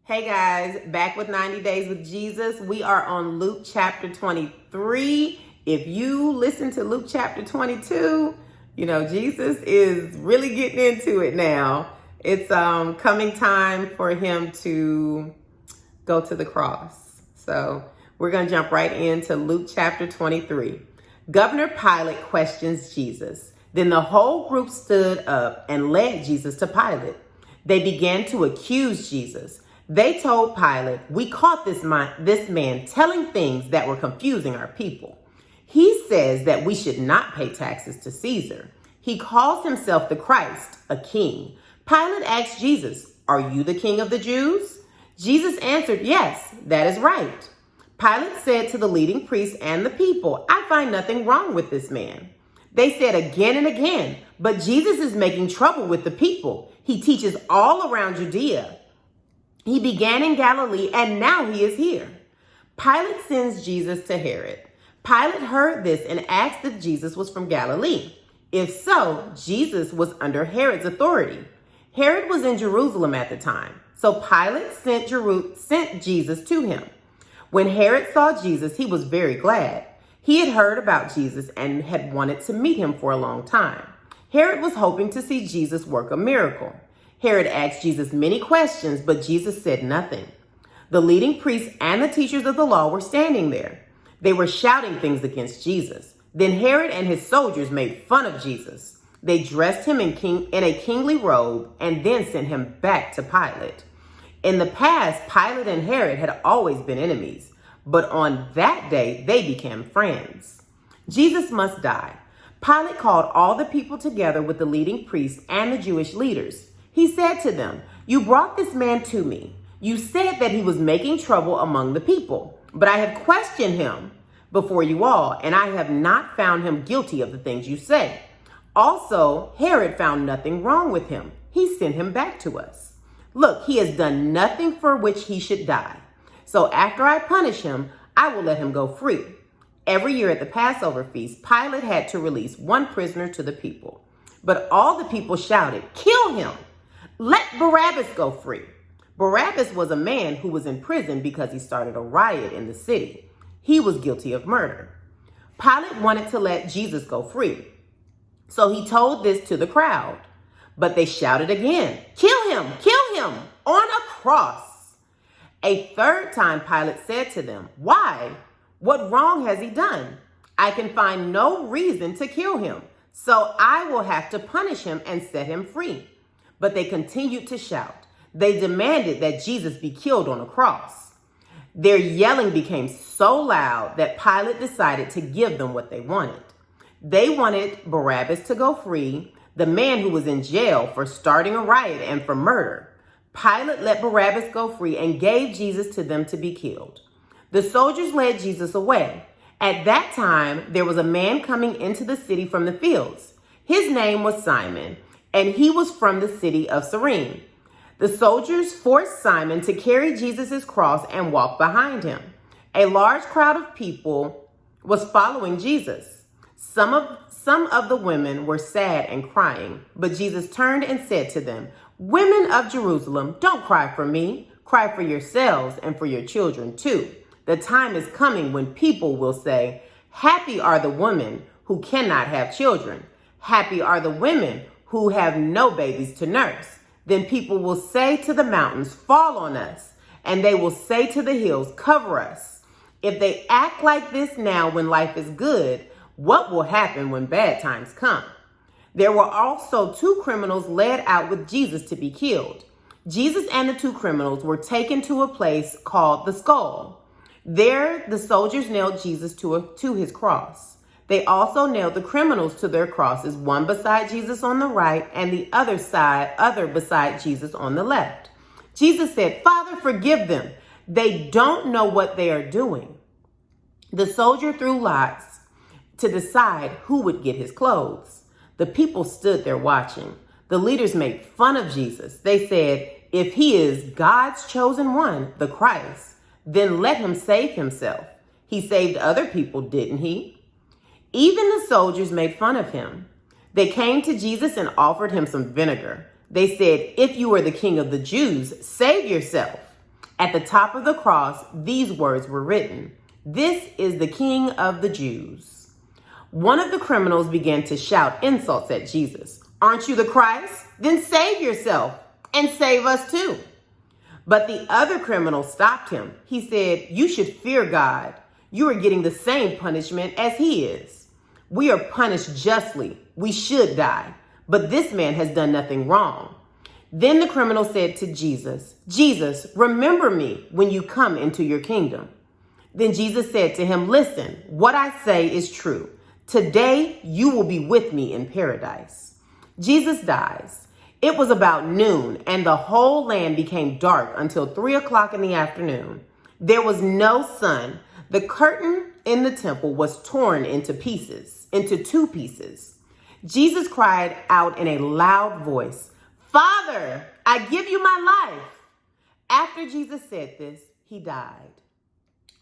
Hey guys, back with 90 Days with Jesus. We are on Luke chapter 23. If you listen to Luke chapter 22, Jesus is really getting into it now. It's coming time for him to go to the cross. So we're going to jump right into Luke chapter 23. Governor Pilate questions Jesus. Then the whole group stood up and led Jesus to Pilate. They began to accuse Jesus. They told Pilate, "We caught this man telling things that were confusing our people. He says that we should not pay taxes to Caesar. He calls himself the Christ, a king." Pilate asked Jesus, "Are you the king of the Jews?" Jesus answered, "Yes, that is right." Pilate said to the leading priests and the people, "I find nothing wrong with this man." They said again and again, "But Jesus is making trouble with the people. He teaches all around Judea. He began in Galilee, and now he is here." Pilate sends Jesus to Herod. Pilate heard this and asked if Jesus was from Galilee. If so, Jesus was under Herod's authority. Herod was in Jerusalem at the time, so Pilate sent Jesus to him. When Herod saw Jesus, he was very glad. He had heard about Jesus and had wanted to meet him for a long time. Herod was hoping to see Jesus work a miracle. Herod asked Jesus many questions, but Jesus said nothing. The leading priests and the teachers of the law were standing there. They were shouting things against Jesus. Then Herod and his soldiers made fun of Jesus. They dressed him in a kingly robe and then sent him back to Pilate. In the past, Pilate and Herod had always been enemies, but on that day, they became friends. Jesus must die. Pilate called all the people together with the leading priests and the Jewish leaders. He said to them, "You brought this man to me. You said that he was making trouble among the people, but I have questioned him before you all, and I have not found him guilty of the things you say. Also, Herod found nothing wrong with him. He sent him back to us. Look, he has done nothing for which he should die. So after I punish him, I will let him go free." Every year at the Passover feast, Pilate had to release one prisoner to the people. But all the people shouted, "Kill him! Let Barabbas go free." Barabbas was a man who was in prison because he started a riot in the city. He was guilty of murder. Pilate wanted to let Jesus go free, so he told this to the crowd. But they shouted again, "Kill him! Kill him! On a cross!" A third time Pilate said to them, "Why? What wrong has he done? I can find no reason to kill him, so I will have to punish him and set him free." But they continued to shout. They demanded that Jesus be killed on a cross. Their yelling became so loud that Pilate decided to give them what they wanted. They wanted Barabbas to go free, the man who was in jail for starting a riot and for murder. Pilate let Barabbas go free and gave Jesus to them to be killed. The soldiers led Jesus away. At that time, there was a man coming into the city from the fields. His name was Simon, and he was from the city of Cyrene. The soldiers forced Simon to carry Jesus' cross and walk behind him. A large crowd of people was following Jesus. Some of the women were sad and crying, but Jesus turned and said to them, "Women of Jerusalem, don't cry for me. Cry for yourselves and for your children too. The time is coming when people will say, 'Happy are the women who cannot have children. Happy are the women who have no babies to nurse.' Then people will say to the mountains, 'Fall on us,' and they will say to the hills, 'Cover us.' If they act like this now when life is good, what will happen when bad times come?" There were also two criminals led out with Jesus to be killed. Jesus and the two criminals were taken to a place called the Skull. There, the soldiers nailed Jesus to his cross. They also nailed the criminals to their crosses, one beside Jesus on the right and the other beside Jesus on the left. Jesus said, "Father, forgive them. They don't know what they are doing." The soldier threw lots to decide who would get his clothes. The people stood there watching. The leaders made fun of Jesus. They said, "If he is God's chosen one, the Christ, then let him save himself. He saved other people, didn't he?" Even the soldiers made fun of him. They came to Jesus and offered him some vinegar. They said, "If you are the king of the Jews, save yourself." At the top of the cross, these words were written, "This is the King of the Jews." One of the criminals began to shout insults at Jesus. "Aren't you the Christ? Then save yourself and save us too." But the other criminal stopped him. He said, "You should fear God. You are getting the same punishment as he is. We are punished justly. We should die. But this man has done nothing wrong." Then the criminal said to Jesus, "Jesus, remember me when you come into your kingdom." Then Jesus said to him, "Listen, what I say is true. Today you will be with me in paradise." Jesus dies. It was about noon, and the whole land became dark until 3 o'clock in the afternoon. There was no sun. The curtain in the temple was torn into two pieces. Jesus cried out in a loud voice, "Father, I give you my life." After Jesus said this, he died.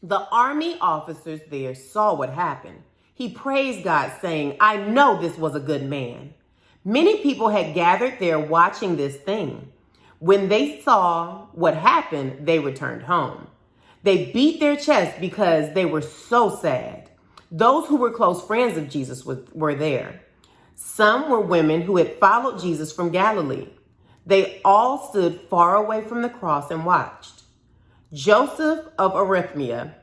The army officers there saw what happened. He praised God, saying, "I know this was a good man." Many people had gathered there watching this thing. When they saw what happened, they returned home. They beat their chests because they were so sad. Those who were close friends of Jesus were there. Some were women who had followed Jesus from Galilee. They all stood far away from the cross and watched. Joseph of Arimathea,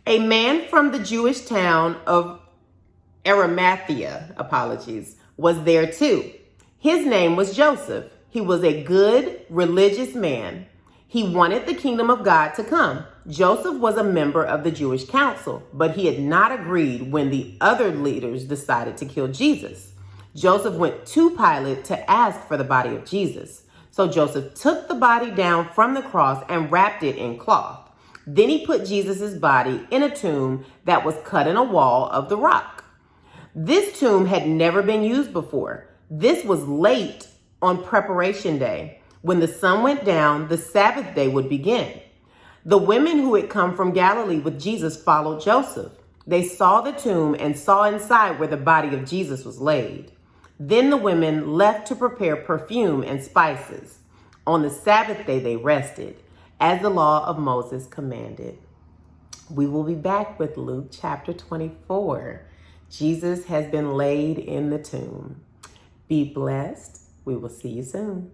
a man from the Jewish town of Arimathea, was there too. His name was Joseph. He was a good, religious man. He wanted the kingdom of God to come. Joseph was a member of the Jewish council, but he had not agreed when the other leaders decided to kill Jesus. Joseph went to Pilate to ask for the body of Jesus. So Joseph took the body down from the cross and wrapped it in cloth. Then he put Jesus' body in a tomb that was cut in a wall of the rock. This tomb had never been used before. This was late on preparation day. When the sun went down, the Sabbath day would begin. The women who had come from Galilee with Jesus followed Joseph. They saw the tomb and saw inside where the body of Jesus was laid. Then the women left to prepare perfume and spices. On the Sabbath day, they rested, as the law of Moses commanded. We will be back with Luke chapter 24. Jesus has been laid in the tomb. Be blessed. We will see you soon.